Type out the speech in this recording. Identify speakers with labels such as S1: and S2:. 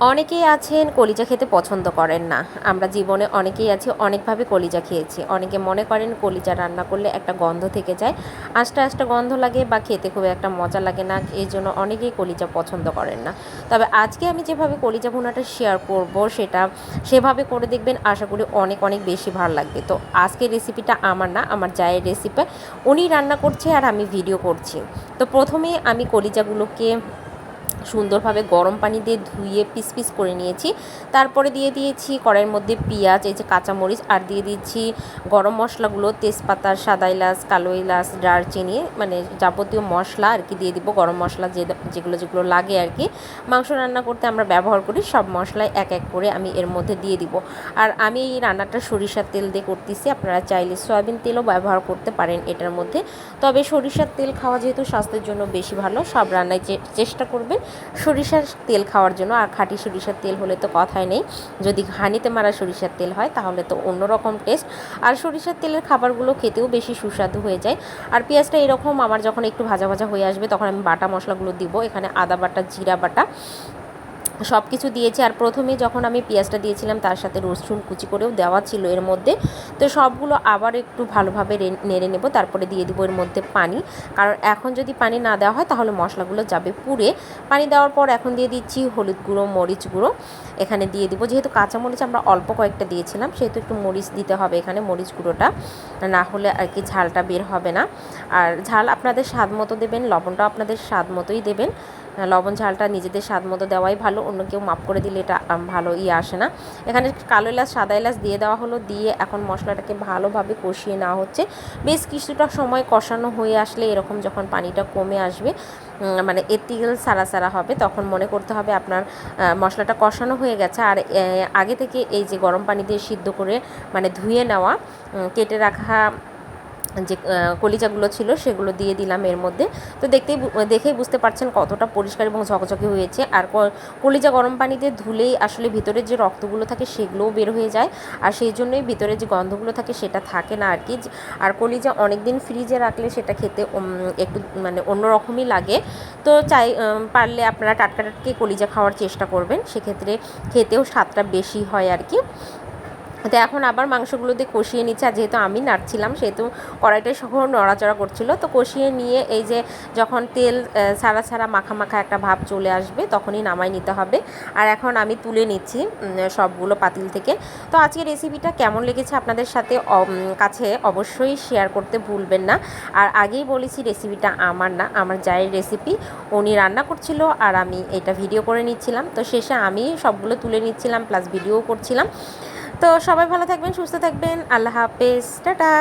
S1: অনেকেই আছেন কলিজা খেতে পছন্দ করেন না। আমরা জীবনে অনেকেই আছি অনেকভাবে কলিজা খেয়েছি। অনেকে মনে করেন কলিজা রান্না করলে একটা গন্ধ থেকে যায়, আস্তে আস্তে গন্ধ লাগে বা খেতে খুব একটা মজা লাগে না। এই জন্য অনেকেই কলিজা পছন্দ করেন না। তবে আজকে আমি যেভাবে কলিজা ভুনাটা শেয়ার করব সেটা সেভাবে করে দেখবেন, আশা করি অনেক অনেক বেশি ভালো লাগবে। তো আজকের রেসিপিটা আমার না, আমার জায়ের রেসিপি। উনি রান্না করছে আর আমি ভিডিও করছি। তো প্রথমেই আমি কলিজাগুলোকে সুন্দরভাবে গরম পানি দিয়ে ধুয়ে পিস পিস করে নিয়েছি। তারপরে দিয়ে দিয়েছি কড়াইয়ের মধ্যে পেঁয়াজ, এই যে কাঁচামরিচ, আর দিয়ে দিচ্ছি গরম মশলাগুলো, তেজপাতা, সাদা এলাচ, কালো এলাচ, দারচিনি, মানে যাবতীয় মশলা আর কি দিয়ে দিব। গরম মশলা যেগুলো যেগুলো লাগে আর কি মাংস রান্না করতে আমরা ব্যবহার করি, সব মশলাই এক এক করে আমি এর মধ্যে দিয়ে দিব। আর আমি এই রান্নাটা সরিষার তেল দিয়ে করতেছি, আপনারা চাইলে সয়াবিন তেলও ব্যবহার করতে পারেন এটার মধ্যে। তবে সরিষার তেল খাওয়া যেহেতু স্বাস্থ্যের জন্য বেশি ভালো, সব রান্নায় চেষ্টা করবেন সরিষার তেল খাওয়ার জন্য। আর খাঁটি সরিষার তেল হলে তো কথাই নেই, যদি ঘানিতে মারা সরিষার তেল হয় তাহলে তো অন্যরকম টেস্ট। আর সরিষার তেলের খাবারগুলো খেতেও বেশি সুস্বাদু হয়ে যায়। আর পেঁয়াজটা এরকম আমার যখন একটু ভাজা ভাজা হয়ে আসবে তখন আমি বাটা মশলাগুলো দিব। এখানে আদা বাটা, জিরা বাটা সব কিছু দিয়েছি। আর প্রথমে যখন আমি পেঁয়াজটা দিয়েছিলাম তার সাথে রসুন কুচি করেও দেওয়া ছিল এর মধ্যে। তো সবগুলো আবার একটু ভালোভাবে নেড়ে নেব, তারপরে দিয়ে দিব এর মধ্যে পানি। কারণ এখন যদি পানি না দেওয়া হয় তাহলে মশলাগুলো যাবে পুড়ে। পানি দেওয়ার পর এখন দিয়ে দিচ্ছি হলুদ গুঁড়ো, মরিচ গুঁড়ো এখানে দিয়ে দিব। যেহেতু কাঁচামরিচ আমরা অল্প কয়েকটা দিয়েছিলাম সেহেতু একটু মরিচ দিতে হবে এখানে, মরিচ গুঁড়োটা, না হলে আর কি ঝালটা বের হবে না। আর ঝাল আপনাদের স্বাদ মতো দেবেন, লবণটাও আপনাদের স্বাদ মতোই দেবেন। লবণ ঝালটা নিজেদের স্বাদ মতো দেওয়াই ভালো, অন্য কেউ মাপ করে দিলে এটা ভালো আসে না। এখানে কালো এলাচ, সাদা এলাচ দিয়ে দেওয়া হলো, দিয়ে এখন মশলাটাকে ভালোভাবে কষিয়ে নেওয়া হচ্ছে। বেশ কিছুটা সময় কষানো হয়ে আসলে এরকম যখন পানিটা কমে আসবে, মানে এতিল সারা সারা হবে, তখন মনে করতে হবে আপনার মশলাটা কষানো হয়ে গেছে। আর আগে থেকে এই যে গরম পানি দিয়ে সিদ্ধ করে মানে ধুয়ে নেওয়া কেটে রাখা যে কলিজাগুলো ছিল সেগুলো দিয়ে দিলাম এর মধ্যে। তো দেখেই বুঝতে পারছেন কতটা পরিষ্কার এবং ঝকঝকে হয়েছে। আর কলিজা গরম পানিতে ধুলেই আসলে ভিতরের যে রক্তগুলো থাকে সেগুলোও বের হয়ে যায়, আর সেই জন্যই ভিতরে যে গন্ধগুলো থাকে সেটা থাকে না আর কি। আর কলিজা অনেক দিন ফ্রিজে রাখলে সেটা খেতে একটু মানে অন্যরকমই লাগে। তো পারলে আপনারা টাটকা টাটকে কলিজা খাওয়ার চেষ্টা করবেন, সেক্ষেত্রে খেতেও স্বাদটা বেশি হয় আর কি। তো এখন আবার মাংসগুলো দিয়ে কষিয়ে নিচ্ছে, আর যেহেতু আমি নাড়ছিলাম সেহেতু কড়াইটাই সহ নড়াচড়া করছিলো। তো কষিয়ে নিয়ে এই যে যখন তেল ছাড়া ছাড়া মাখা মাখা একটা ভাব চলে আসবে তখনই নামাই নিতে হবে। আর এখন আমি তুলে নিচ্ছি সবগুলো পাতিল থেকে। তো আজকের রেসিপিটা কেমন লেগেছে আপনাদের সাথে কাছে অবশ্যই শেয়ার করতে ভুলবেন না। আর আগেই বলেছি রেসিপিটা আমার না, আমার জায়ের রেসিপি। উনি রান্না করছিল আর আমি এটা ভিডিও করে নিচ্ছিলাম। তো শেষে আমি সবগুলো তুলে নিচ্ছিলাম প্লাস ভিডিও করছিলাম। তো সবাই ভালো থাকবেন, সুস্থ থাকবেন, আল্লাহ হাফেজ, টাটা।